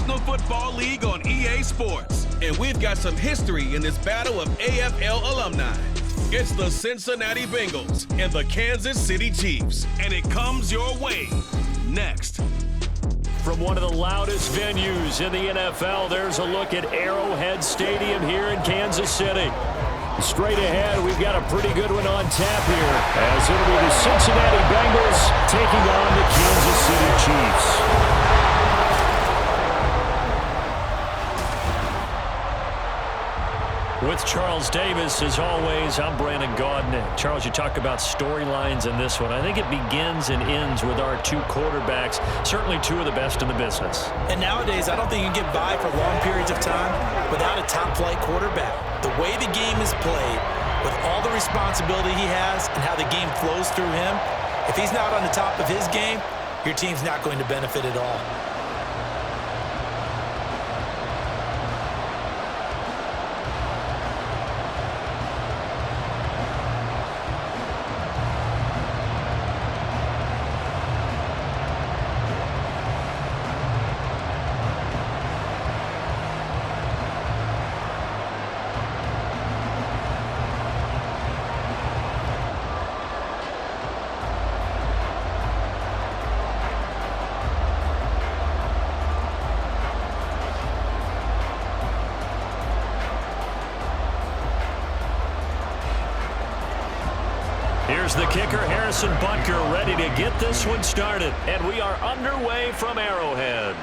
National Football League on EA Sports. And we've got some history in this battle of AFL alumni. It's the Cincinnati Bengals and the Kansas City Chiefs. And it comes your way next. From one of the loudest venues in the NFL, there's a look at Arrowhead Stadium here in Kansas City. Straight ahead, we've got a pretty good one on tap here, as it'll be the Cincinnati Bengals taking on the Kansas City Chiefs. With Charles Davis, as always, I'm Brandon Gaudin. Charles, you talk about storylines in this one. I think it begins and ends with our two quarterbacks, certainly two of the best in the business. And nowadays, I don't think you can get by for long periods of time without a top-flight quarterback. The way the game is played, with all the responsibility he has and how the game flows through him, if he's not on the top of his game, your team's not going to benefit at all. Here's the kicker, Harrison Butker, ready to get this one started. And we are underway from Arrowhead.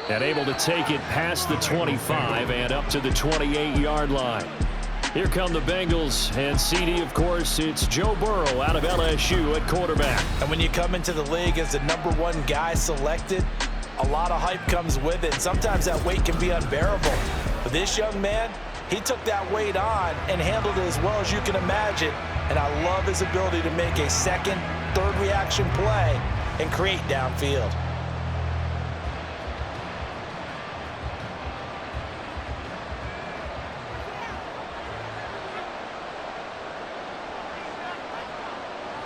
And able to take it past the 25 and up to the 28-yard line. Here come the Bengals, and CD, of course, it's Joe Burrow out of LSU at quarterback. And when you come into the league as the #1 guy selected, a lot of hype comes with it. Sometimes that weight can be unbearable. But this young man, he took that weight on and handled it as well as you can imagine. And I love his ability to make a second, third reaction play and create downfield.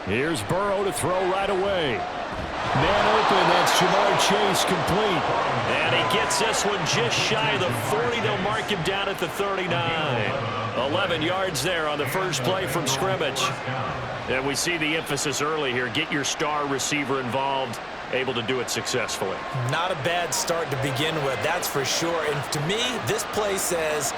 Here's Burrow to throw right away. Man open, that's Jamar Chase complete. And he gets this one just shy of the 40. They'll mark him down at the 39. 11 yards there on the first play from scrimmage. And we see the emphasis early here. Get your star receiver involved, able to do it successfully. Not a bad start to begin with, that's for sure. And to me, this play says,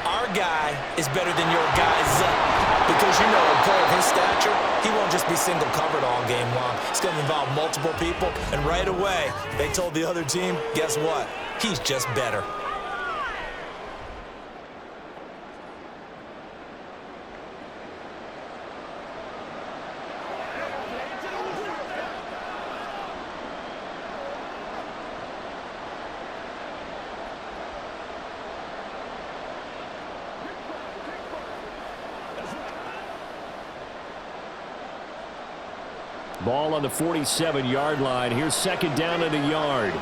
our guy is better than your guy's. Because, you know, a player of his stature, he won't just be single covered all game long. It's going to involve multiple people. And right away, they told the other team, guess what? He's just better. Ball on the 47-yard line. Here's second down and a yard.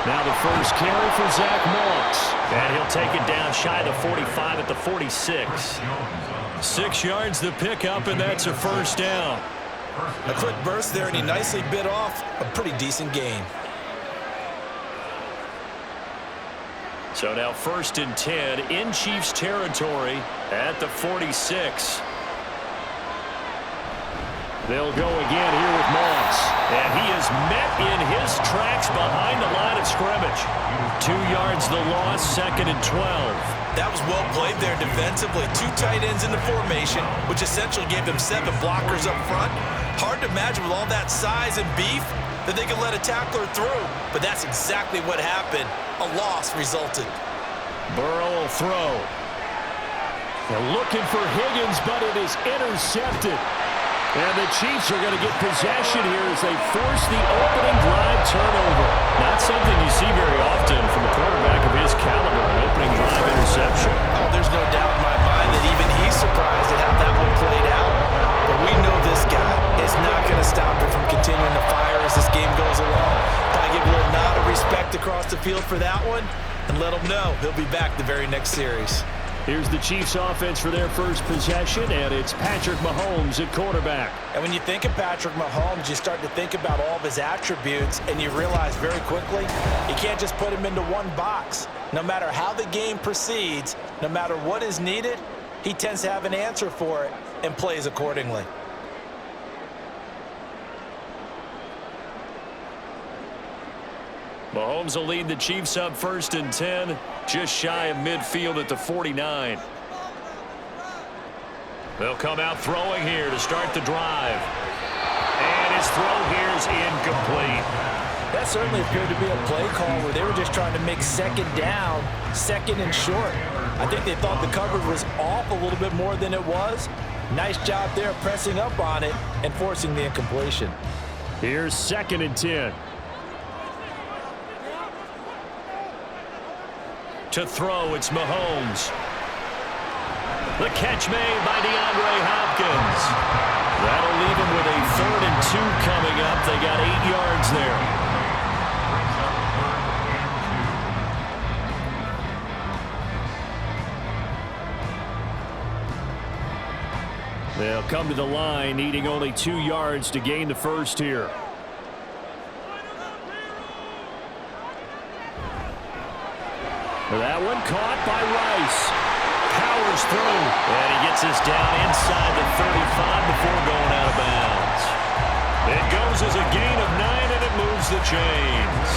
Now the first carry for Zach Moss. And he'll take it down shy of the 45 at the 46. 6 yards the pickup, and that's a first down. A quick burst there, and he nicely bit off a pretty decent gain. So now 1st and 10 in Chiefs territory at the 46. They'll go again here with Moss. And he is met in his tracks behind the line of scrimmage. 2 yards the loss, 2nd and 12. That was well played there defensively. 2 tight ends in the formation, which essentially gave them 7 blockers up front. Hard to imagine with all that size and beef that they could let a tackler through. But that's exactly what happened. A loss resulted. Burrow will throw. They're looking for Higgins, but it is intercepted. And the Chiefs are going to get possession here as they force the opening drive turnover. Not something you see very often from a quarterback of his caliber, an opening drive interception. Oh, there's no doubt in my mind that even he's surprised at how that one played out. But we know this guy is not going to stop him from continuing to fire as this game goes along. Gotta give a little nod of respect across the field for that one and let him know he'll be back the very next series. Here's the Chiefs offense for their first possession, and it's Patrick Mahomes at quarterback. And when you think of Patrick Mahomes, you start to think about all of his attributes, and you realize very quickly you can't just put him into one box. No matter how the game proceeds, no matter what is needed, he tends to have an answer for it and plays accordingly. Mahomes will lead the Chiefs up 1st and 10, just shy of midfield at the 49. They'll come out throwing here to start the drive. And his throw here is incomplete. That certainly appeared to be a play call where they were just trying to make second down, second and short. I think they thought the coverage was off a little bit more than it was. Nice job there pressing up on it and forcing the incompletion. Here's 2nd and 10. To throw, it's Mahomes. The catch made by DeAndre Hopkins. That'll leave him with a 3rd and 2 coming up. They got 8 yards there. They'll come to the line, needing only 2 yards to gain the first here. That one caught by Rice. Powers through. And he gets us down inside the 35 before going out of bounds. It goes as a gain of 9, and it moves the chains.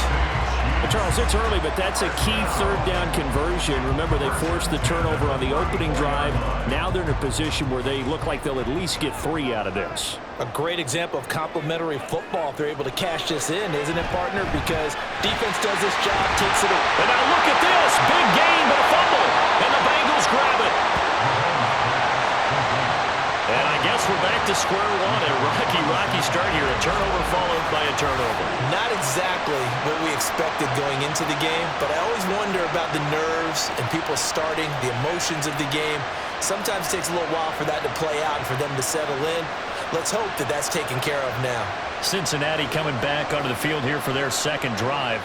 Charles, it's early, but that's a key 3rd down conversion. Remember, they forced the turnover on the opening drive. Now they're in a position where they look like they'll at least get 3 out of this. A great example of complementary football if they're able to cash this in, isn't it, partner? Because defense does this job, takes it away. And now look at this. Big gain, but a fumble. And the Bengals grab it. And I guess we're back to square one. A rocky start here. A turnover followed by a turnover. Not exactly what we expected going into the game, but I always wonder about the nerves and people starting, the emotions of the game. Sometimes it takes a little while for that to play out and for them to settle in. Let's hope that that's taken care of now. Cincinnati coming back onto the field here for their 2nd drive.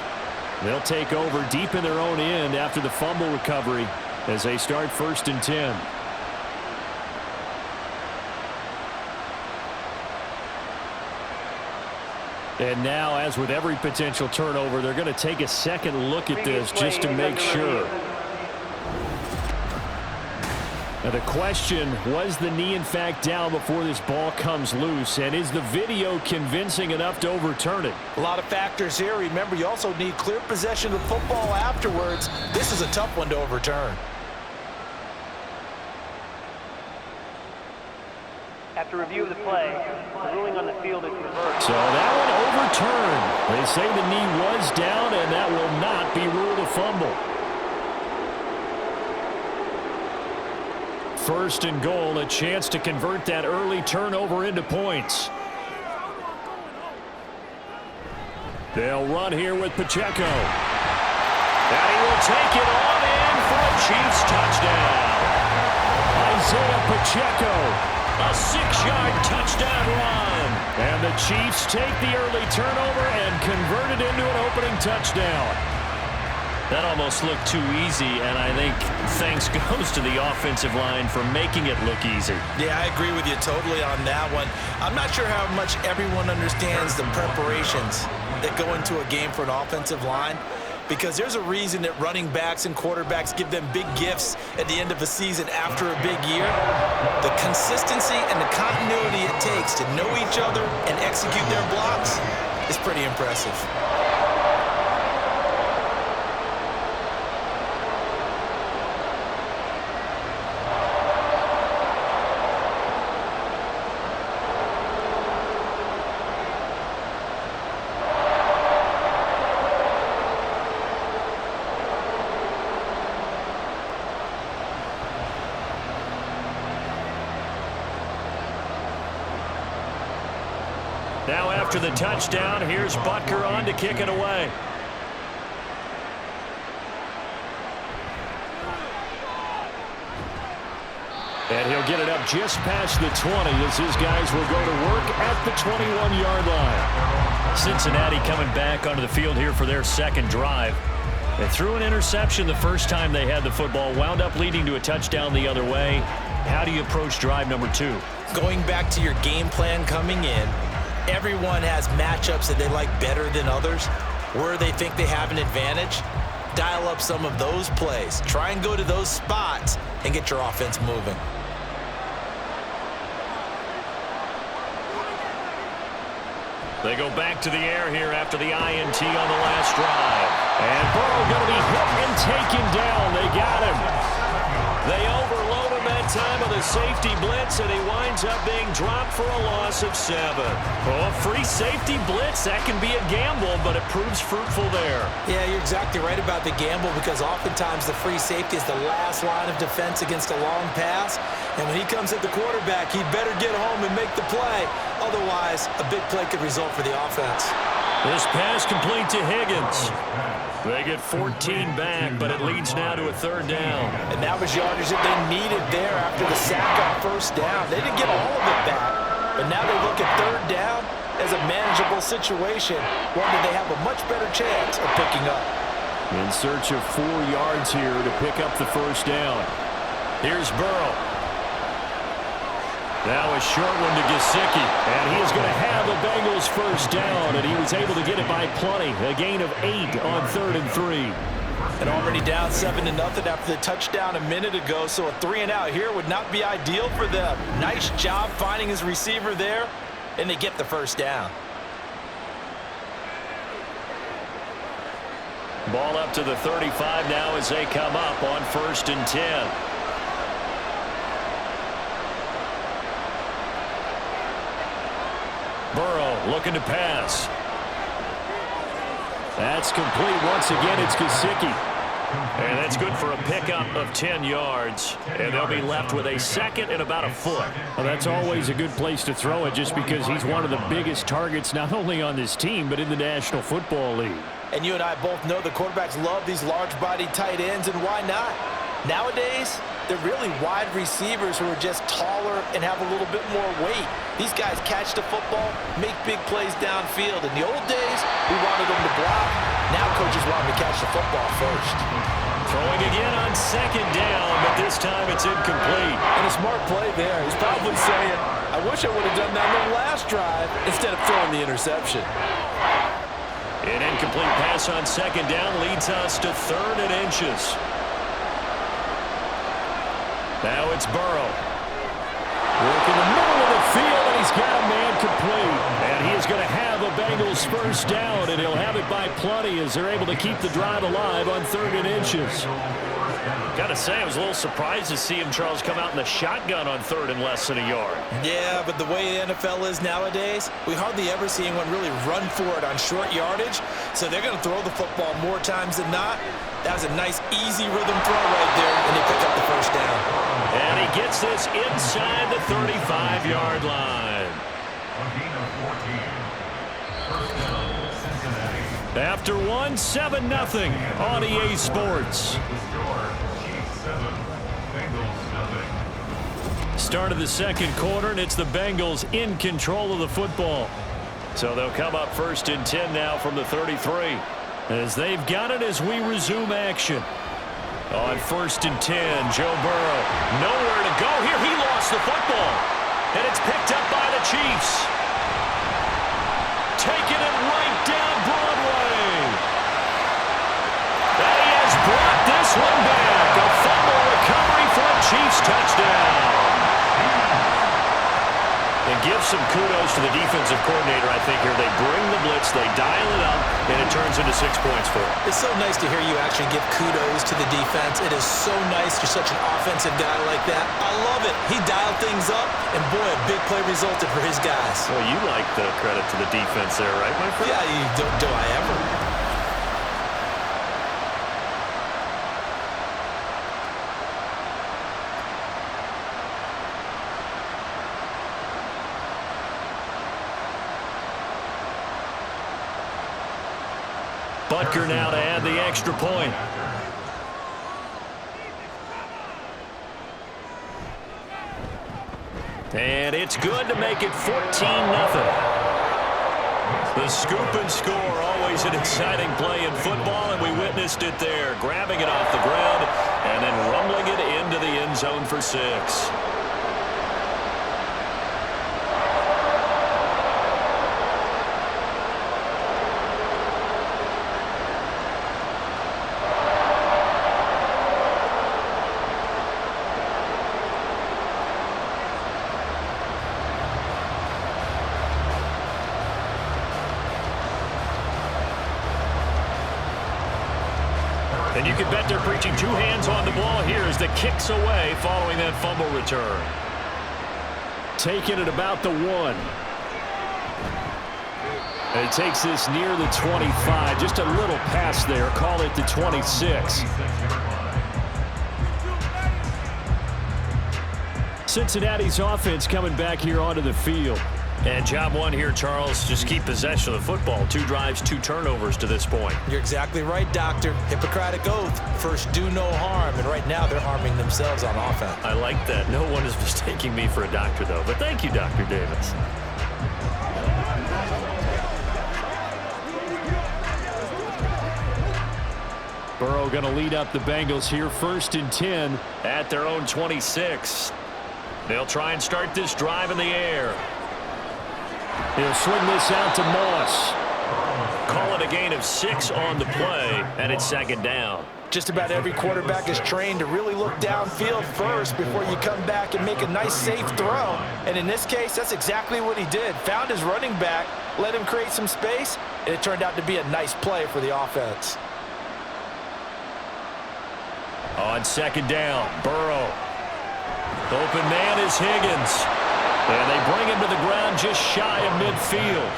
They'll take over deep in their own end after the fumble recovery as they start 1st and 10. And now, as with every potential turnover, they're going to take a second look at this just to make sure. Now the question, was the knee in fact down before this ball comes loose? And is the video convincing enough to overturn it? A lot of factors here. Remember, you also need clear possession of the football afterwards. This is a tough one to overturn. After review of the play, the ruling on the field is reversed. So that one overturned. They say the knee was down, and that will not be ruled a fumble. 1st and goal, a chance to convert that early turnover into points. They'll run here with Pacheco. And he will take it on in for a Chiefs touchdown. Isaiah Pacheco. A 6-yard touchdown run. And the Chiefs take the early turnover and convert it into an opening touchdown. That almost looked too easy, and I think thanks goes to the offensive line for making it look easy. Yeah, I agree with you totally on that one. I'm not sure how much everyone understands the preparations that go into a game for an offensive line, because there's a reason that running backs and quarterbacks give them big gifts at the end of a season after a big year. The consistency and the continuity it takes to know each other and execute their blocks is pretty impressive. Now after the touchdown, here's Butker on to kick it away. And he'll get it up just past the 20 as his guys will go to work at the 21-yard line. Cincinnati coming back onto the field here for their 2nd drive. They threw an interception the first time they had the football, wound up leading to a touchdown the other way. How do you approach drive number 2? Going back to your game plan coming in, everyone has matchups that they like better than others, where they think they have an advantage. Dial up some of those plays. Try and go to those spots and get your offense moving. They go back to the air here after the INT on the last drive. And Burrow going to be hit and taken down. They got him. They overload him that time with a safety blitz, and he winds up being dropped for a loss of 7. Oh, free safety blitz, that can be a gamble, but it proves fruitful there. Yeah, you're exactly right about the gamble, because oftentimes the free safety is the last line of defense against a long pass. And when he comes at the quarterback, he'd better get home and make the play. Otherwise, a big play could result for the offense. This pass complete to Higgins. They get 14 back, but it leads now to a 3rd down. And that was yardage that they needed there after the sack on 1st down. They didn't get all of it back, but now they look at 3rd down as a manageable situation, one that they have a much better chance of picking up. In search of 4 yards here to pick up the 1st down. Here's Burrow. Now a short one to Gesicki, and he is going to have the Bengals 1st down, and he was able to get it by plenty. A gain of 8 on 3rd and 3. And already down 7-0 after the touchdown a minute ago, so a 3-and-out here would not be ideal for them. Nice job finding his receiver there, and they get the 1st down. Ball up to the 35 now as they come up on 1st and 10. Burrow looking to pass. That's complete once again. It's Gesicki. And that's good for a pickup of 10 yards. And they'll be left with a 2nd and about a foot. Well, that's always a good place to throw it, just because he's one of the biggest targets not only on this team but in the National Football League. And you and I both know the quarterbacks love these large-bodied tight ends, and why not? Nowadays, they're really wide receivers who are just taller and have a little bit more weight. These guys catch the football, make big plays downfield. In the old days, we wanted them to block. Now coaches want them to catch the football first. Throwing again on 2nd down, but this time it's incomplete. And a smart play there. He's probably saying, I wish I would have done that on the last drive instead of throwing the interception. An incomplete pass on 2nd down leads us to 3rd and inches. Now it's Burrow. Work in the middle of the field, and he's got a man complete. And he is going to have a Bengals 1st down, and he'll have it by plenty as they're able to keep the drive alive on 3rd and inches. Got to say, I was a little surprised to see him, Charles, come out in the shotgun on 3rd and less than a yard. Yeah, but the way the NFL is nowadays, we hardly ever see anyone really run for it on short yardage. So they're going to throw the football more times than not. That was a nice, easy rhythm throw right there, and they pick up the 1st down. And he gets this inside the 35-yard line. After one, 7-0 on EA Sports. Start of the 2nd quarter, and it's the Bengals in control of the football. So they'll come up 1st and 10 now from the 33. As they've got it as we resume action. On 1st and 10, Joe Burrow. Nowhere to go here. He lost the football. And it's picked up by the Chiefs. Taking it right down Broadway. And he has brought this one back. A fumble recovery for a Chiefs touchdown. And give some kudos to the defensive coordinator, I think, here. They bring the blitz, they dial it up, and it turns into 6 points for them. It's so nice to hear you actually give kudos to the defense. It is so nice. You're such an offensive guy like that. I love it. He dialed things up, and boy, a big play resulted for his guys. Well, you like the credit to the defense there, right, my friend? Yeah, do I ever? Butker now to add the extra point. And it's good to make it 14-0. The scoop and score, always an exciting play in football, and we witnessed it there, grabbing it off the ground and then rumbling it into the end zone for 6. And you can bet they're preaching 2 hands on the ball here as the kick's away following that fumble return. Taking it about the 1. And it takes this near the 25. Just a little pass there. Call it the 26. Cincinnati's offense coming back here onto the field. And job 1 here, Charles, just keep possession of the football. 2 drives, 2 turnovers to this point. You're exactly right, Doctor. Hippocratic oath. First, do no harm. And right now, they're harming themselves on offense. I like that. No one is mistaking me for a doctor, though. But thank you, Dr. Davis. Burrow going to lead up the Bengals here. 1st and 10 at their own 26. They'll try and start this drive in the air. He'll swing this out to Moss. Call it a gain of 6 on the play, and it's 2nd down. Just about every quarterback is trained to really look downfield first before you come back and make a nice, safe throw. And in this case, that's exactly what he did. Found his running back, let him create some space, and it turned out to be a nice play for the offense. On 2nd down, Burrow. Open man is Higgins. And they bring him to the ground just shy of midfield.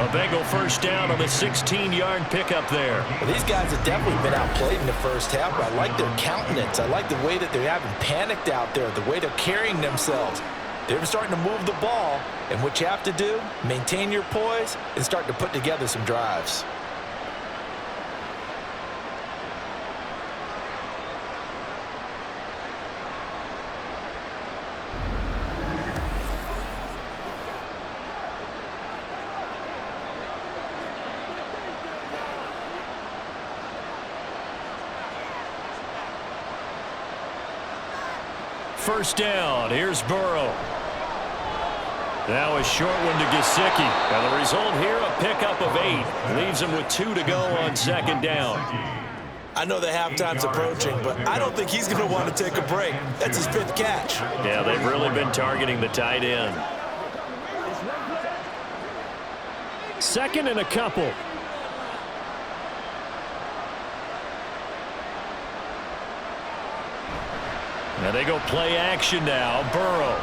A Bengal 1st down on the 16-yard pickup there. Well, these guys have definitely been outplayed in the first half, but I like their countenance. I like the way that they haven't panicked out there, the way they're carrying themselves. They're starting to move the ball, and what you have to do, maintain your poise and start to put together some drives. First down, here's Burrow. Now a short one to Gesicki. And the result here, a pickup of 8. Leaves him with 2 to go on 2nd down. I know the halftime's approaching, but I don't think he's going to want to take a break. That's his 5th catch. Yeah, they've really been targeting the tight end. 2nd and a couple. Now they go play action now. Burrow.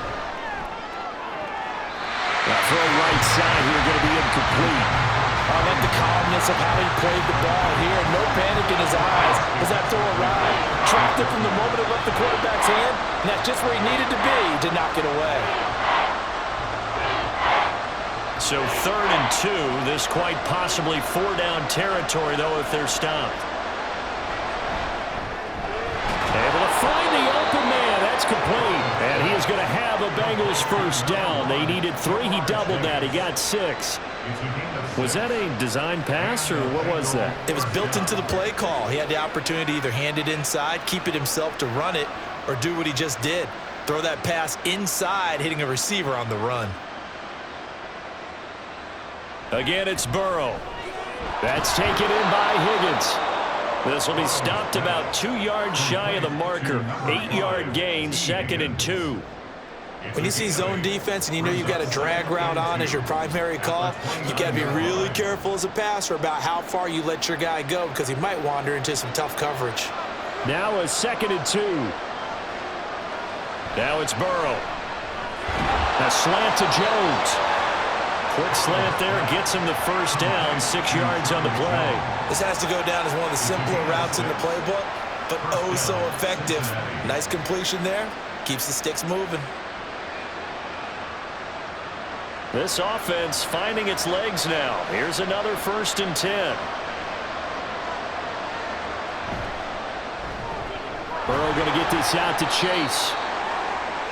That throw right side here going to be incomplete. I like the calmness of how he played the ball here. No panic in his eyes as that throw arrived. Tracked it from the moment it left the quarterback's hand, and that's just where he needed to be to knock it away. So 3rd and 2. This quite possibly 4-down territory, though, if they're stopped. Able to find the open man. That's complete. And he is going to have a Bengals 1st down. They needed 3. He doubled that. He got 6. Was that a design pass, or what was that? It was built into the play call. He had the opportunity to either hand it inside, keep it himself to run it, or do what he just did. Throw that pass inside, hitting a receiver on the run. Again, it's Burrow. That's taken in by Higgins. This will be stopped about 2 yards shy of the marker. 8-yard gain, 2nd and 2. When you see zone defense and you know you've got a drag route on as your primary call, you got to be really careful as a passer about how far you let your guy go because he might wander into some tough coverage. Now a 2nd and 2. Now it's Burrow. A slant to Jones. Quick slant there, gets him the 1st down, 6 yards on the play. This has to go down as one of the simpler routes in the playbook, but oh so effective. Nice completion there, keeps the sticks moving. This offense finding its legs now. Here's another 1st and 10. Burrow going to get this out to Chase.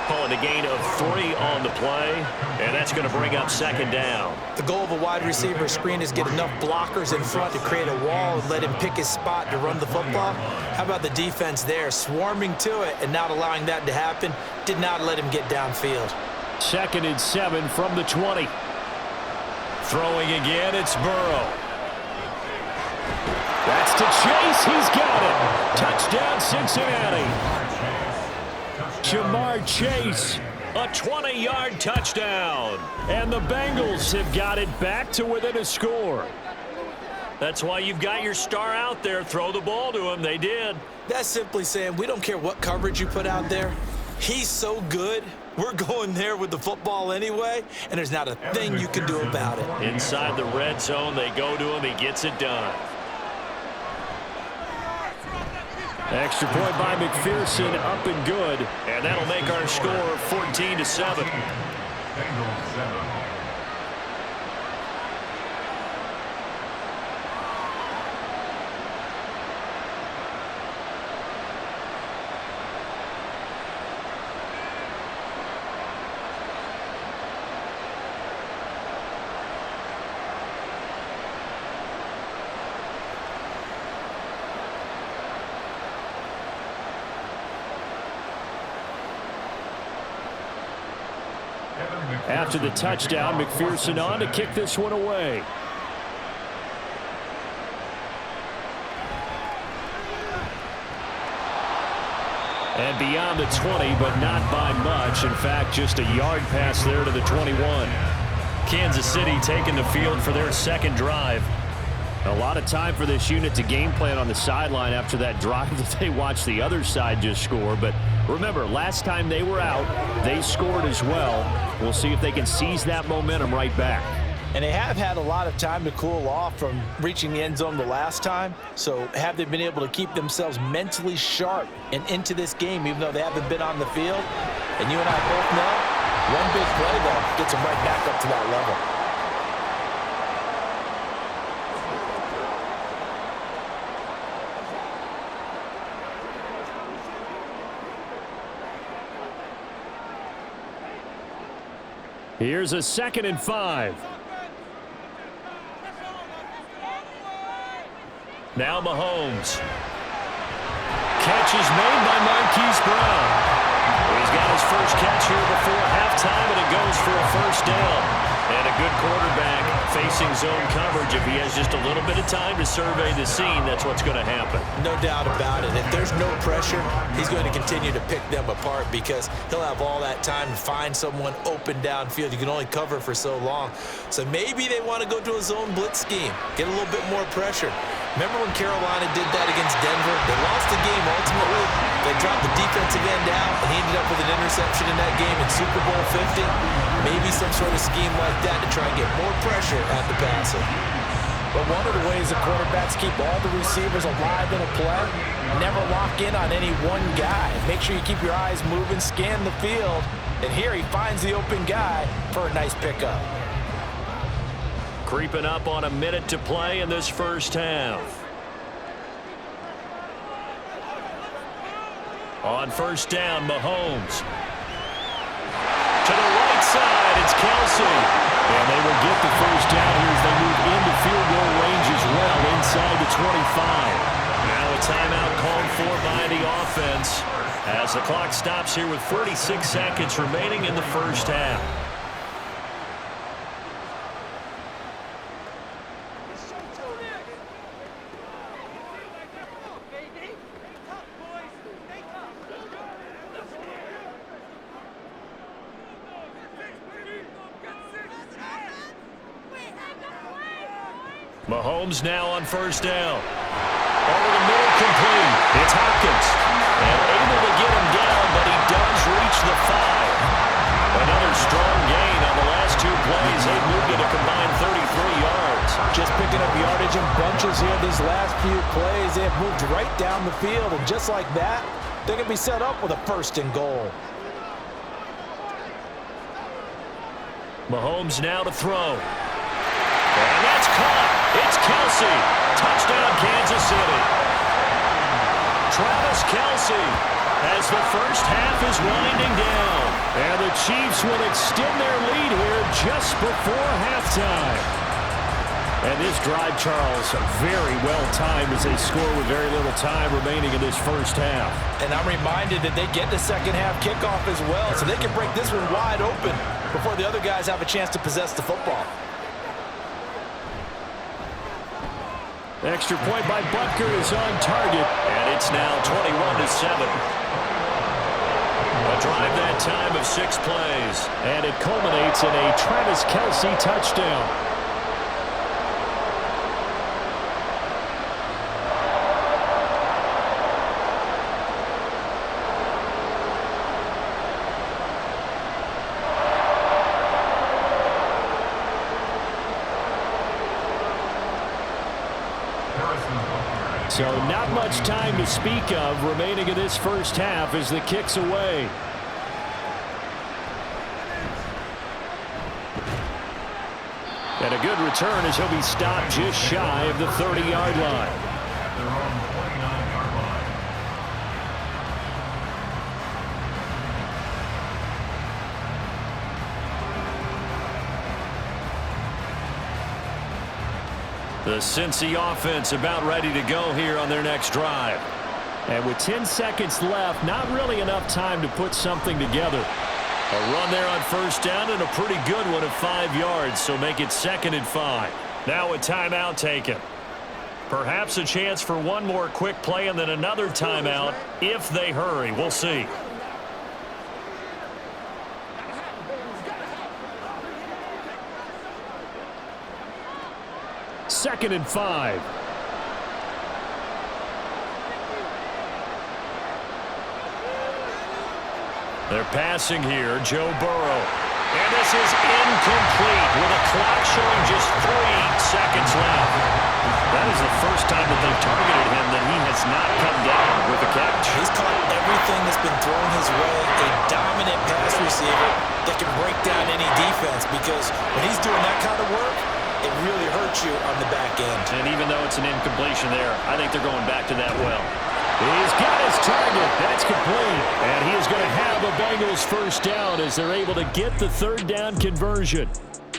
Calling a gain of 3 on the play, and that's going to bring up second down. The goal of a wide receiver screen is get enough blockers in front to create a wall and let him pick his spot to run the football. How about the defense there, swarming to it and not allowing that to happen? Did not let him get downfield. 2nd and 7 from the 20. Throwing again, it's Burrow. That's to Chase. He's got it. Touchdown, Cincinnati. Jamar Chase. A 20-yard touchdown. And the Bengals have got it back to within a score. That's why you've got your star out there. Throw the ball to him. They did. That's simply saying we don't care what coverage you put out there. He's so good. We're going there with the football anyway, and there's not a thing you can do about it. Inside the red zone, they go to him. He gets it done. Extra point by McPherson, up and good. And that'll make our score 14-7. After the touchdown, McPherson on to kick this one away. And beyond the 20, but not by much. In fact, just a yard pass there to the 21. Kansas City taking the field for their second drive. A lot of time for this unit to game plan on the sideline after that drive that they watched the other side just score. But remember, last time they were out, they scored as well. We'll see if they can seize that momentum right back. And they have had a lot of time to cool off from reaching the end zone the last time. So have they been able to keep themselves mentally sharp and into this game, even though they haven't been on the field? And you and I both know, one big play, though, gets them right back up to that level. Here's a 2nd and 5. Now Mahomes. Catch is made by Marquise Brown. He's got his first catch here before halftime, and it goes for a first down. And a good quarterback facing zone coverage. If he has just a little bit of time to survey the scene, that's what's going to happen. No doubt about it. If there's no pressure, he's going to continue to pick them apart because he'll have all that time to find someone open downfield. You can only cover for so long. So maybe they want to go to a zone blitz scheme, get a little bit more pressure. Remember when Carolina did that against Denver? They lost the game ultimately. They dropped the defensive end out, and he ended up with an interception in that game in Super Bowl 50. Maybe some sort of scheme like that to try and get more pressure at the passer. But one of the ways the quarterbacks keep all the receivers alive in a play, never lock in on any one guy. Make sure you keep your eyes moving, scan the field, and here he finds the open guy for a nice pickup. Creeping up on a minute to play in this first half. On first down, Mahomes. To the right side, it's Kelsey. And they will get the first down here as they move into field goal range as well, inside the 25. Now a timeout called for by the offense as the clock stops here with 46 seconds remaining in the first half. Mahomes now on first down. Over the middle, complete. It's Hopkins. And able to get him down, but he does reach the 5. Another strong gain on the last 2 plays. They've moved it a combined 33 yards. Just picking up yardage in bunches here these last few plays. They have moved right down the field, and just like that, they're going to be set up with a 1st and goal. Mahomes now to throw. And that's caught. It's Kelsey. Touchdown, Kansas City. Travis Kelsey as the first half is winding down. And the Chiefs will extend their lead here just before halftime. And this drive, Charles, very well timed as they score with very little time remaining in this first half. And I'm reminded that they get the second half kickoff as well, so they can break this one wide open before the other guys have a chance to possess the football. Extra point by Butker is on target. And it's now 21-7. A drive that time of 6 plays. And it culminates in a Travis Kelce touchdown. So not much time to speak of remaining in this first half as the kick's away. And a good return as he'll be stopped just shy of the 30-yard line. The Cincy offense about ready to go here on their next drive. And with 10 seconds left, not really enough time to put something together. A run there on first down and a pretty good one of 5 yards, so make it 2nd and 5. Now a timeout taken. Perhaps a chance for one more quick play and then another timeout if they hurry. We'll see. Second and 5. They're passing here, Joe Burrow. And this is incomplete with a clock showing just 3 seconds left. That is the first time that they've targeted him that he has not come down with a catch. He's caught everything that's been thrown his way, a dominant pass receiver that can break down any defense, because when he's doing that kind of work, it really hurts you on the back end. And even though it's an incompletion there, I think they're going back to that well. He's got his target. That's complete. And he is going to have a Bengals first down as they're able to get the third down conversion.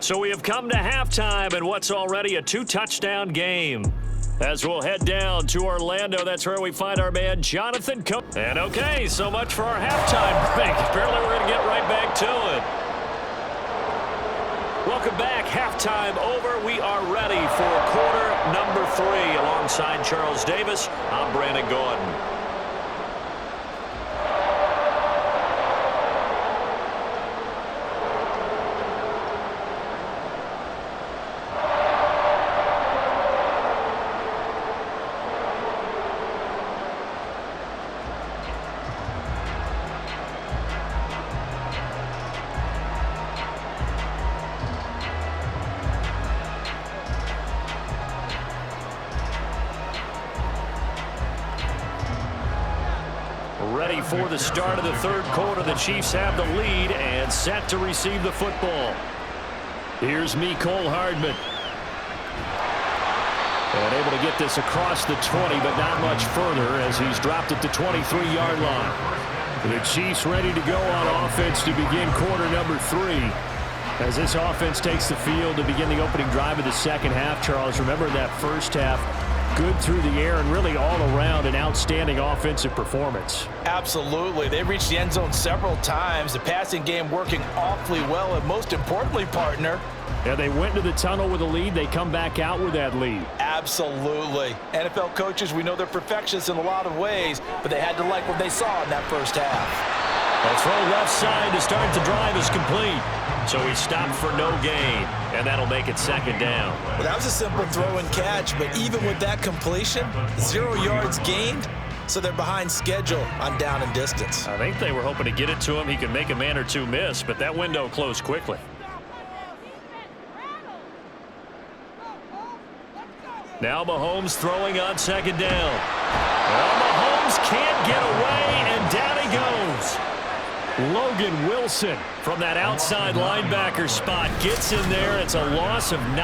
So we have come to halftime in what's already a 2-touchdown game. As we'll head down to Orlando, that's where we find our man Jonathan Coe. And okay, so much for our halftime break. Apparently we're going to get right back to it. Welcome back. Halftime over. We are ready for quarter number 3. Alongside Charles Davis, I'm Brandon Gordon. Ready for the start of the third quarter. The Chiefs have the lead and set to receive the football. Here's Mecole Hardman. And able to get this across the 20, but not much further as he's dropped at the 23-yard line. The Chiefs ready to go on offense to begin quarter number 3. As this offense takes the field to begin the opening drive of the second half, Charles, remember in that first half, good through the air and really all around an outstanding offensive performance. Absolutely. They reached the end zone several times. The passing game working awfully well, and most importantly, partner, yeah, they went to the tunnel with a lead. They come back out with that lead. Absolutely. NFL coaches, we know they're perfectionists in a lot of ways, but they had to like what they saw in that first half. A throw left side to start the drive is complete. So he stopped for no gain, and that'll make it 2nd down. Well, that was a simple throw and catch, but even with that completion, 0 yards gained, so they're behind schedule on down and distance. I think they were hoping to get it to him. He could make a man or two miss, but that window closed quickly. Now Mahomes throwing on 2nd down. Well, Mahomes can't get away, and down he goes. Logan Wilson from that outside linebacker spot gets in there. It's a loss of 9.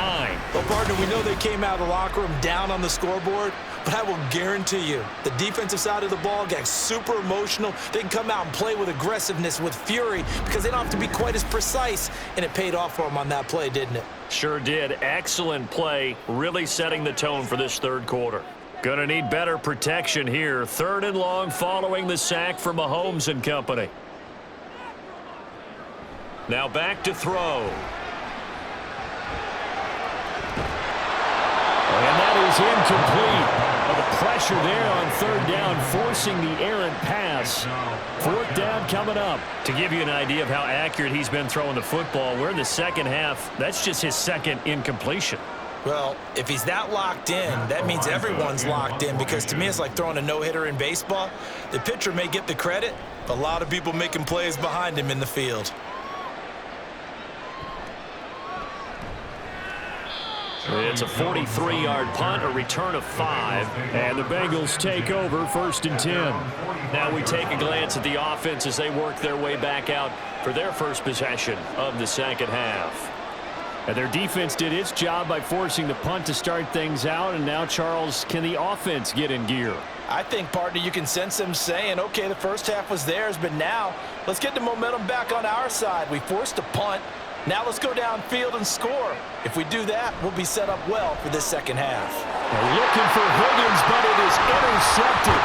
Well, partner, we know they came out of the locker room down on the scoreboard, but I will guarantee you the defensive side of the ball got super emotional. They can come out and play with aggressiveness, with fury, because they don't have to be quite as precise, and it paid off for them on that play, didn't it? Sure did. Excellent play, really setting the tone for this third quarter. Going to need better protection here. 3rd and long following the sack from Mahomes and company. Now back to throw. And that is incomplete. Well, the pressure there on 3rd down, forcing the errant pass. 4th down coming up. To give you an idea of how accurate he's been throwing the football, we're in the second half. That's just his 2nd incompletion. Well, if he's that locked in, that means everyone's locked in, because to me it's like throwing a no-hitter in baseball. The pitcher may get the credit, but a lot of people making plays behind him in the field. It's a 43-yard punt, a return of 5, and the Bengals take over 1st and 10. Now we take a glance at the offense as they work their way back out for their first possession of the second half. And their defense did its job by forcing the punt to start things out, and now, Charles, can the offense get in gear? I think, partner, you can sense them saying, okay, the first half was theirs, but now let's get the momentum back on our side. We forced a punt. Now let's go downfield and score. If we do that, we'll be set up well for this second half. They're looking for Higgins, but it is intercepted.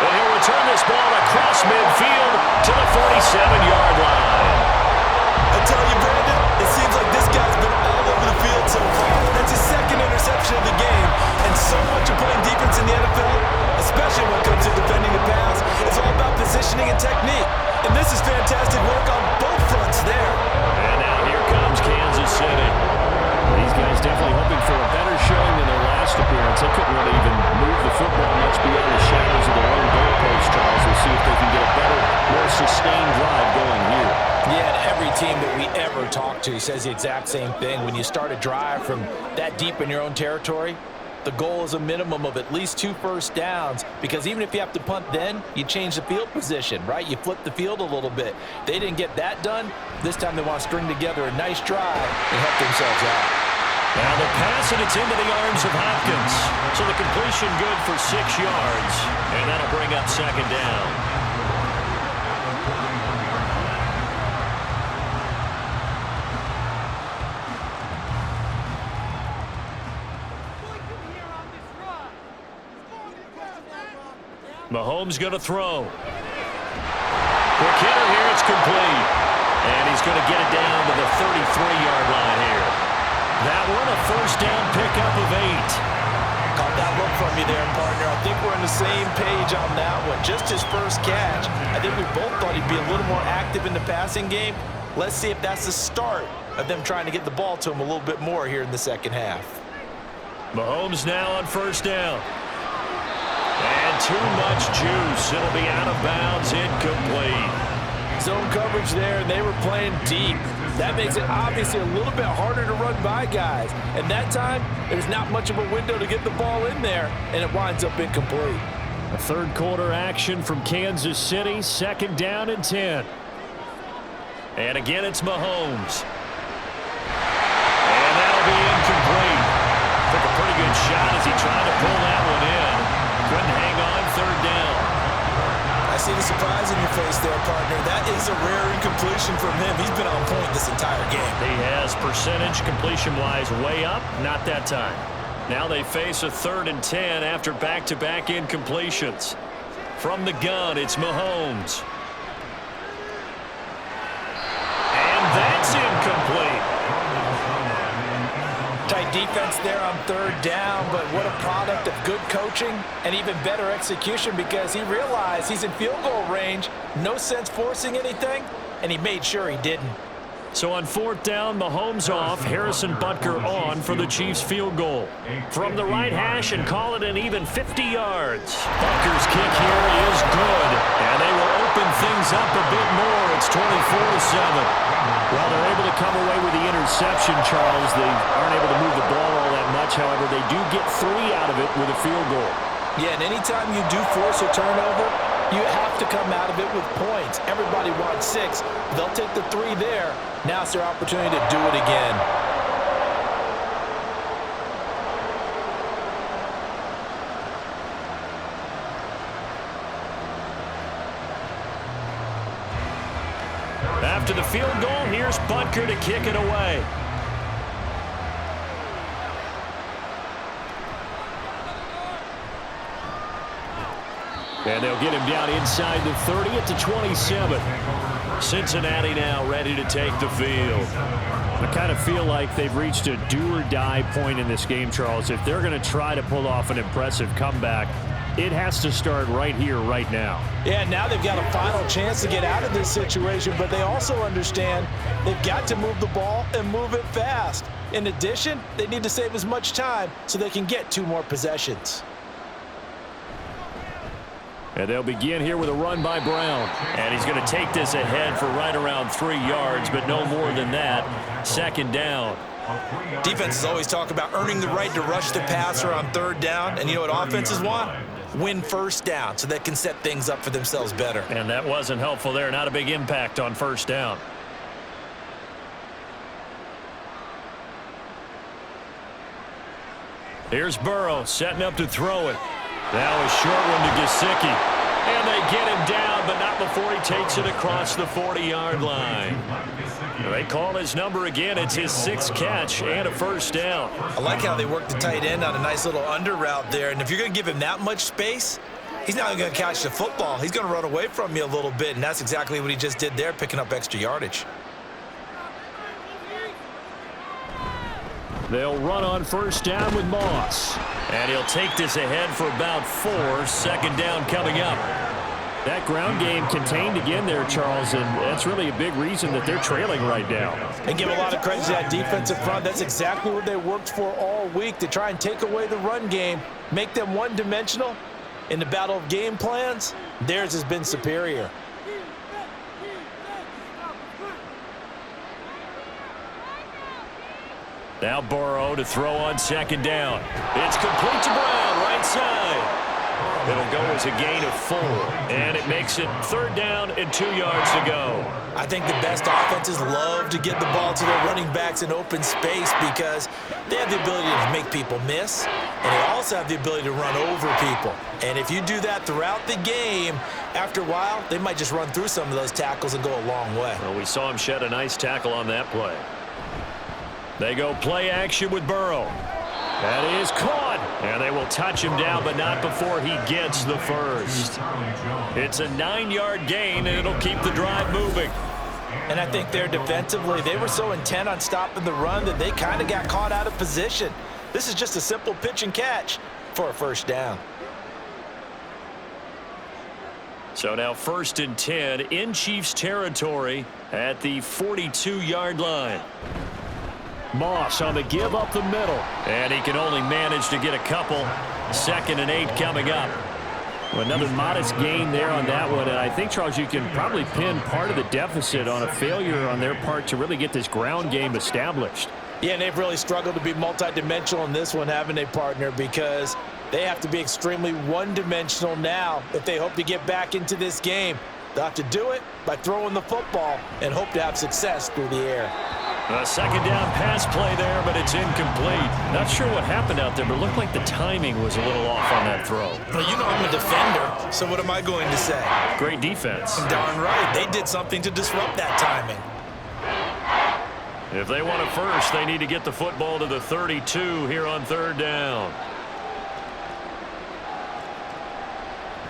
And he'll return this ball across midfield to the 47-yard line. I tell you, Brandon, it seems like this guy's been all over the field so far. That's his 2nd interception of the game. And so much of playing defense in the NFL, especially when it comes to defending the pass, is all about positioning and technique. And this is fantastic work on both fronts there. And now here comes Kansas City. These guys definitely hoping for a better showing than their last appearance. They couldn't really even move the football much beyond the shadows of their own goalpost, Charles. We'll see if they can get a better, more sustained drive going here. Yeah, and every team that we ever talk to says the exact same thing. When you start a drive from that deep in your own territory, the goal is a minimum of at least 2 first downs, because even if you have to punt then, you change the field position, right? You flip the field a little bit. They didn't get that done. This time they want to string together a nice drive and help themselves out. Now the pass, and it's into the arms of Hopkins. So the completion good for 6 yards, and that'll bring up 2nd down. Mahomes going to throw. Quick hitter here, it's complete. And he's going to get it down to the 33-yard line here. That one, a first down pickup of 8. Caught that look from you there, partner. I think we're on the same page on that one. Just his first catch. I think we both thought he'd be a little more active in the passing game. Let's see if that's the start of them trying to get the ball to him a little bit more here in the second half. Mahomes now on first down. And too much juice. It'll be out of bounds, incomplete. Zone coverage there, and they were playing deep. That makes it obviously a little bit harder to run by guys. And that time, there's not much of a window to get the ball in there, and it winds up incomplete. A third quarter action from Kansas City, 2nd down and 10. And again, it's Mahomes. And that'll be incomplete. Took a pretty good shot as he tried to pull that one in. Couldn't hang on, 3rd down. I see the surprise in your face there, partner. That is a rare incompletion from him. He's been on point this entire game. He has percentage completion-wise way up, not that time. Now they face a 3rd and 10 after back-to-back incompletions. From the gun, it's Mahomes. And that's incomplete. Tight defense there on 3rd down, but what a product of good coaching and even better execution, because he realized he's in field goal range. No sense forcing anything, and he made sure he didn't. So on 4th down, Mahomes off, Harrison Butker on for the Chiefs field goal. From the right hash, and call it an even 50 yards. Butker's kick here is good, and they will open things up a bit more. It's 24-7. Well, they're able to come away with the interception, Charles. They aren't able to move the ball all that much. However, they do get 3 out of it with a field goal. Yeah, and anytime you do force a turnover, You have to come out of it with points. Everybody wants 6. They'll take the 3 there. Now it's their opportunity to do it again. After the field goal, here's Butker to kick it away. And they'll get him down inside the 30 at the 27. Cincinnati now ready to take the field. I kind of feel like they've reached a do-or-die point in this game, Charles. If they're going to try to pull off an impressive comeback, it has to start right here, right now. Yeah, now they've got a final chance to get out of this situation, but they also understand they've got to move the ball and move it fast. In addition, they need to save as much time so they can get 2 more possessions. And they'll begin here with a run by Brown. And he's going to take this ahead for right around 3 yards, but no more than that. 2nd down. Defenses always talk about earning the right to rush the passer on 3rd down. And you know what offenses want? Win 1st down so they can set things up for themselves better. And that wasn't helpful there. Not a big impact on 1st down. Here's Burrow setting up to throw it. Now a short one to Gesicki. And they get him down, but not before he takes it across the 40-yard line. They call his number again. It's his 6th catch and a 1st down. I like how they work the tight end on a nice little under route there. And if you're going to give him that much space, he's not going to catch the football. He's going to run away from you a little bit, and that's exactly what he just did there, picking up extra yardage. They'll run on 1st down with Moss. And he'll take this ahead for about 4. 2nd down coming up. That ground game contained again there, Charles, and that's really a big reason that they're trailing right now. And give a lot of credit to that defensive front. That's exactly what they worked for all week, to try and take away the run game, make them one-dimensional. In the battle of game plans, theirs has been superior. Now Burrow to throw on 2nd down. It's complete to Brown, right side. It'll go as a gain of 4, and it makes it 3rd down and 2 yards to go. I think the best offenses love to get the ball to their running backs in open space because they have the ability to make people miss, and they also have the ability to run over people. And if you do that throughout the game, after a while, they might just run through some of those tackles and go a long way. Well, we saw him shed a nice tackle on that play. They go play action with Burrow. That is caught. And they will touch him down, but not before he gets the 1st. It's a 9-yard gain, and it'll keep the drive moving. And I think there defensively, they were so intent on stopping the run that they kind of got caught out of position. This is just a simple pitch and catch for a 1st down. So now 1st and 10 in Chiefs territory at the 42-yard line. Moss on the give up the middle. And he can only manage to get a couple. 2nd and 8 coming up. Well, another modest gain there on that one. And I think, Charles, you can probably pin part of the deficit on a failure on their part to really get this ground game established. Yeah, and they've really struggled to be multidimensional in this one, haven't they, partner? Because they have to be extremely one-dimensional now if they hope to get back into this game. They'll have to do it by throwing the football and hope to have success through the air. A 2nd down pass play there, but it's incomplete. Not sure what happened out there, but it looked like the timing was a little off on that throw. Well, you know I'm a defender, so what am I going to say? Great defense. Darn right. They did something to disrupt that timing. If they want a 1st, they need to get the football to the 32 here on 3rd down.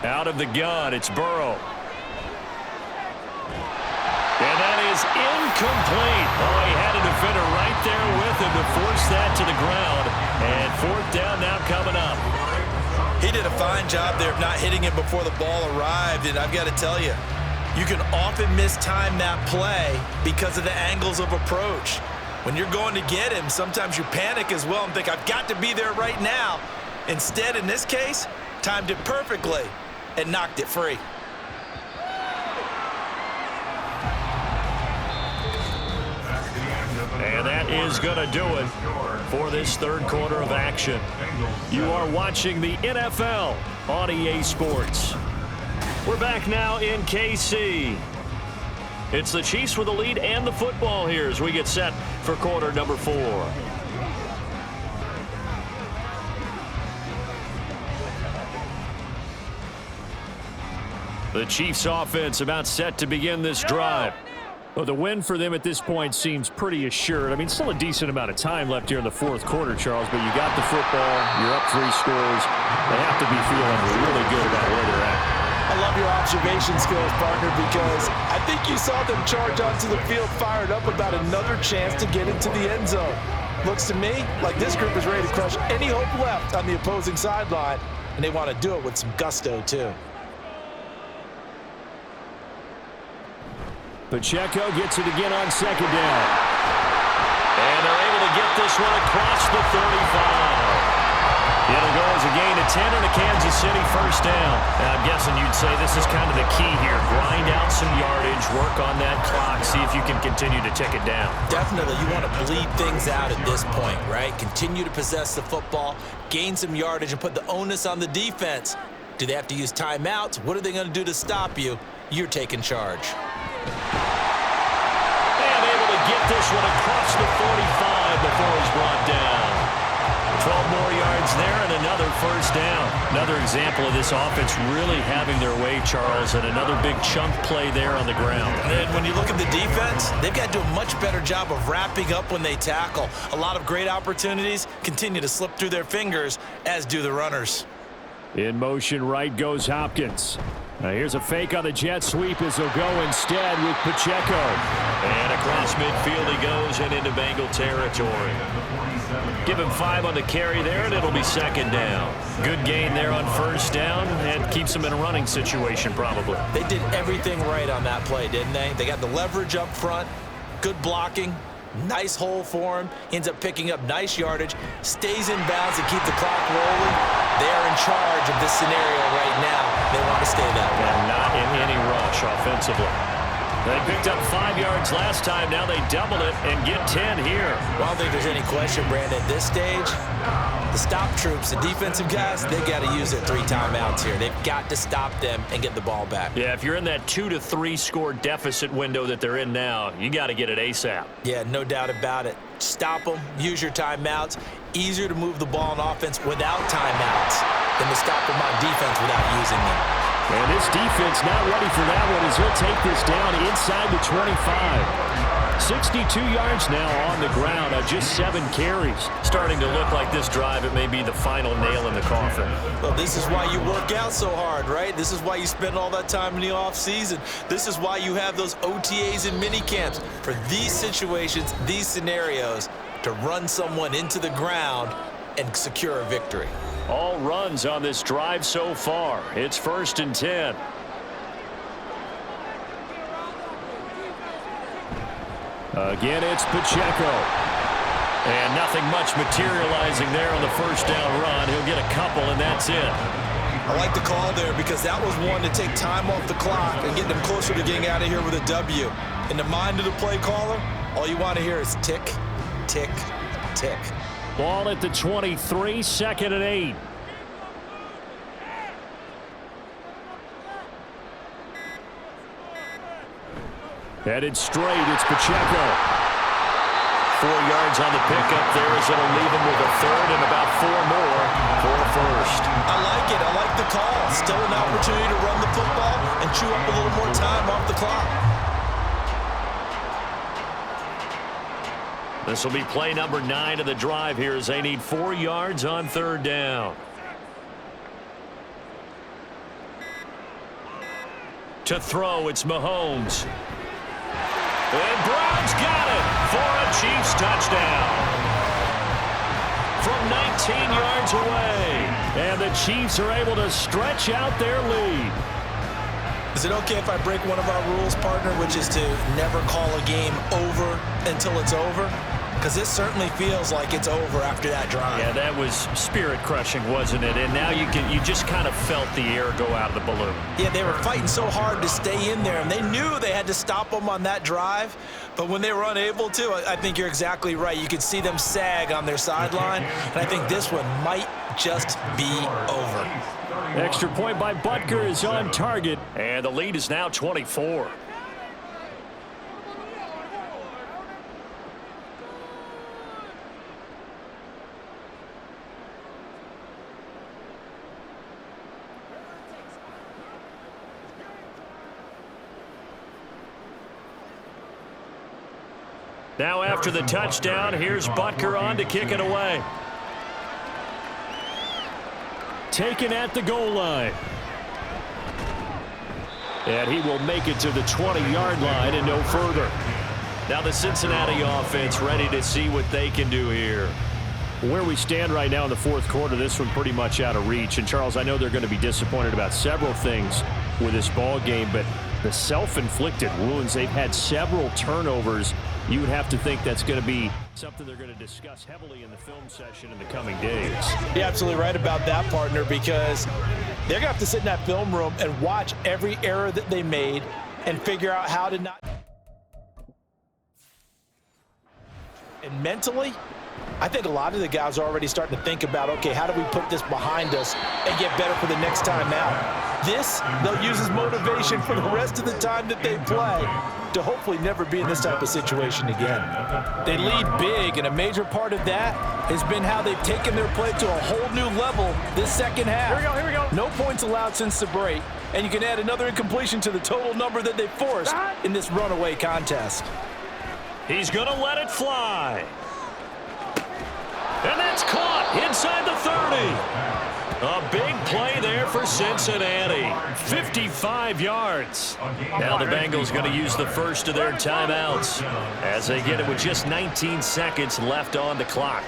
Out of the gun, it's Burrow. And that is incomplete. Oh, he had a defender right there with him to force that to the ground. And 4th down now coming up. He did a fine job there of not hitting it before the ball arrived. And I've got to tell you, you can often mistime that play because of the angles of approach. When you're going to get him, sometimes you panic as well and think, I've got to be there right now. Instead, in this case, timed it perfectly and knocked it free. And that is going to do it for this 3rd quarter of action. You are watching the NFL on EA Sports. We're back now in KC. It's the Chiefs with the lead and the football here as we get set for quarter number 4. The Chiefs offense about set to begin this drive. Well, the win for them at this point seems pretty assured. I mean, still a decent amount of time left here in the fourth quarter, Charles, but you got the football, you're up 3 scores. They have to be feeling really good about where they're at. I love your observation skills, partner, because I think you saw them charge onto the field fired up about another chance to get into the end zone. Looks to me like this group is ready to crush any hope left on the opposing sideline, and they want to do it with some gusto, too. Pacheco gets it again on second down. And they're able to get this one across the 35. It'll go as a gain of 10 and a Kansas City first down. And I'm guessing you'd say this is kind of the key here. Grind out some yardage, work on that clock, see if you can continue to tick it down. Definitely. You want to bleed things out at this point, right? Continue to possess the football, gain some yardage, and put the onus on the defense. Do they have to use timeouts? What are they going to do to stop you? You're taking charge. And able to get this one across the 45 before it's brought down. 12 more yards there and another first down. Another example of this offense really having their way, Charles, and another big chunk play there on the ground. And when you look at the defense, they've got to do a much better job of wrapping up when they tackle. A lot of great opportunities continue to slip through their fingers, as do the runners. In motion, right goes Hopkins. Now here's a fake on the jet sweep as he'll go instead with Pacheco. And across midfield he goes and into Bengal territory. Give him 5 on the carry there, and it'll be second down. Good gain there on first down, and keeps him in a running situation probably. They did everything right on that play, didn't they? They got the leverage up front, good blocking, nice hole for him. He ends up picking up nice yardage, stays in bounds to keep the clock rolling. They're in charge of this scenario right now. They want to stay that way. And not in any rush offensively. They picked up 5 yards last time. Now they double it and get 10 here. Well, I don't think there's any question, Brandon, at this stage. The stop troops, the defensive guys, they got to use their 3 timeouts here. They've got to stop them and get the ball back. Yeah, if you're in that 2 to 3 score deficit window that they're in now, you got to get it ASAP. Yeah, no doubt about it. Stop them, use your timeouts. Easier to move the ball on offense without timeouts than to stop them on defense without using them. And this defense not ready for that one as he'll take this down inside the 25. 62 yards now on the ground on just 7 carries. Starting to look like this drive, it may be the final nail in the coffin. Well, this is why you work out so hard, right? This is why you spend all that time in the offseason. This is why you have those OTAs and mini camps. For these situations, these scenarios, to run someone into the ground and secure a victory. All runs on this drive so far. It's 1st and 10. Again, it's Pacheco. And nothing much materializing there on the first down run. He'll get a couple, and that's it. I like the call there because that was one to take time off the clock and get them closer to getting out of here with a W. In the mind of the play caller, all you want to hear is tick, tick, tick. Ball at the 23, 2nd and 8. Headed straight, it's Pacheco. 4 yards on the pickup there as it'll leave him with a 3rd and about 4 more for a first. I like it. I like the call. Still an opportunity to run the football and chew up a little more time off the clock. This will be play number 9 of the drive here as they need 4 yards on 3rd down. To throw, it's Mahomes. And Brown's got it for a Chiefs touchdown. From 19 yards away. And the Chiefs are able to stretch out their lead. Is it okay if I break one of our rules, partner, which is to never call a game over until it's over? because it certainly feels like it's over after that drive. Yeah, that was spirit-crushing, wasn't it? And now you just kind of felt the air go out of the balloon. Yeah, they were fighting so hard to stay in there, and they knew they had to stop them on that drive. But when they were unable to, I think you're exactly right. You could see them sag on their sideline, and I think this one might just be over. Extra point by Butker is on target, and the lead is now 24. Now after the touchdown, here's Butker on to kick it away. taken at the goal line. And he will make it to the 20-yard line and no further. Now the Cincinnati offense ready to see what they can do here. Where we stand right now in the fourth quarter, this one pretty much out of reach. And, Charles, I know they're going to be disappointed about several things with this ball game, but the self-inflicted wounds, they've had several turnovers. You would have to think that's going to be something they're going to discuss heavily in the film session in the coming days. You're absolutely right about that, partner, because they're going to have to sit in that film room and watch every error that they made and figure out how to not. And mentally, I think a lot of the guys are already starting to think about, okay, how do we put this behind us and get better for the next time out? This, they'll use as motivation for the rest of the time that they play to hopefully never be in this type of situation again. They lead big, and a major part of that has been how they've taken their play to a whole new level this second half. Here we go. No points allowed since the break, and you can add another incompletion to the total number that they forced in this runaway contest. He's going to let it fly. And that's caught inside the 30. A big play there for Cincinnati. 55 yards. Now the Bengals going to use the first of their timeouts as they get it with just 19 seconds left on the clock.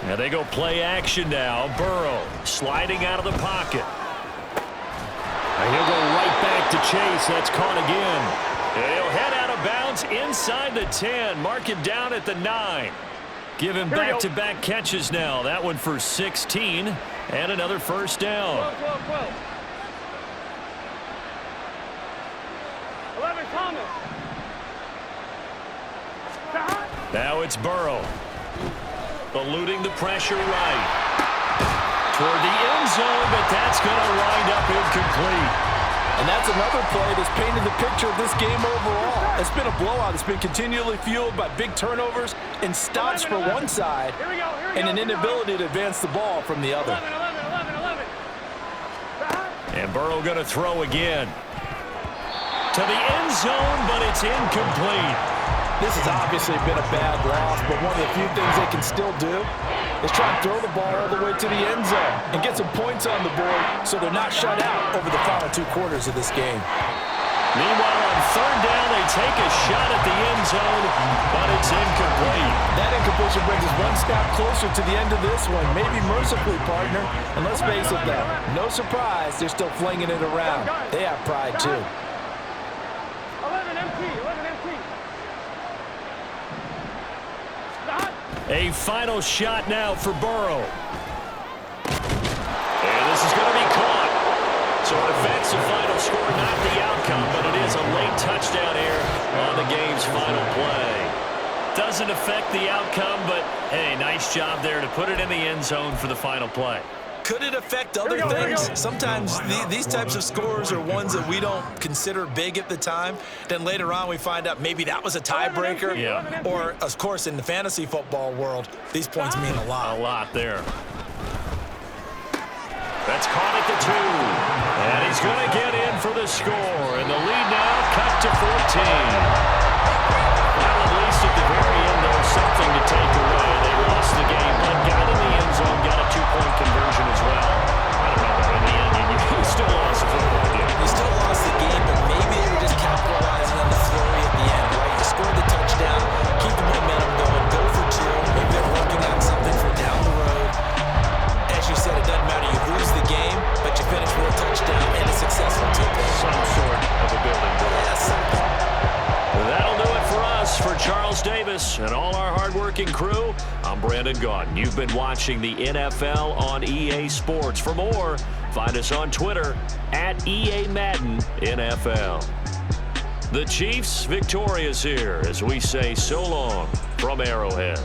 Now they go play action now. Burrow sliding out of the pocket. And he'll go right back to Chase. That's caught again. And he'll head out of bounds inside the 10. Mark him down at the 9. Give him back-to-back catches now. That one for 16 and another first down. 11, Thomas. Now it's Burrow. Eluding the pressure right. Toward the end zone, but that's going to wind up incomplete. And that's another play that's painted the picture of this game overall. It's been a blowout. It's been continually fueled by big turnovers and stops for one side and an inability to advance the ball from the other. 11. And Burrow going to throw again. To the end zone, but it's incomplete. This has obviously been a bad loss, but one of the few things they can still do is try and throw the ball all the way to the end zone and get some points on the board so they're not shut out over the final 2 quarters of this game. Meanwhile, on third down, they take a shot at the end zone, but it's incomplete. That incompletion brings us one step closer to the end of this one, maybe mercifully, partner. And let's face it, though, no surprise, they're still flinging it around. They have pride, too. 11 MT. A final shot now for Burrow. And this is going to be caught. So it affects the final score, not the outcome, but it is a late touchdown here on the game's final play. Doesn't affect the outcome, but, hey, nice job there to put it in the end zone for the final play. Could it affect other things? Sometimes these types of scores are ones that we don't consider big at the time. Then later on we find out maybe that was a tiebreaker. Yeah. Or, of course, in the fantasy football world, these points mean a lot. A lot there. That's caught at the 2. And he's going to get in for the score. And the lead now cut to 14. Well, at least at the very end, there's something to take away. They lost the game, but got in the end zone, got a 2-point conversion as well. I don't know, in the end, you still lost the football game. You still lost the game, but maybe they were just capitalizing on the flurry at the end, right? You scored the touchdown, keep the momentum going, go for 2. Maybe they're working on something for down the road. As you said, it doesn't matter. You lose the game, but you finish with a touchdown and a successful 2-point. Some sort of a building. Yeah, something. That'll do it for us. For Charles Davis and all our hardworking crew, I'm Brandon Gaudin. You've been watching the NFL on EA Sports. For more, find us on Twitter at EA Madden NFL. The Chiefs victorious here as we say so long from Arrowhead.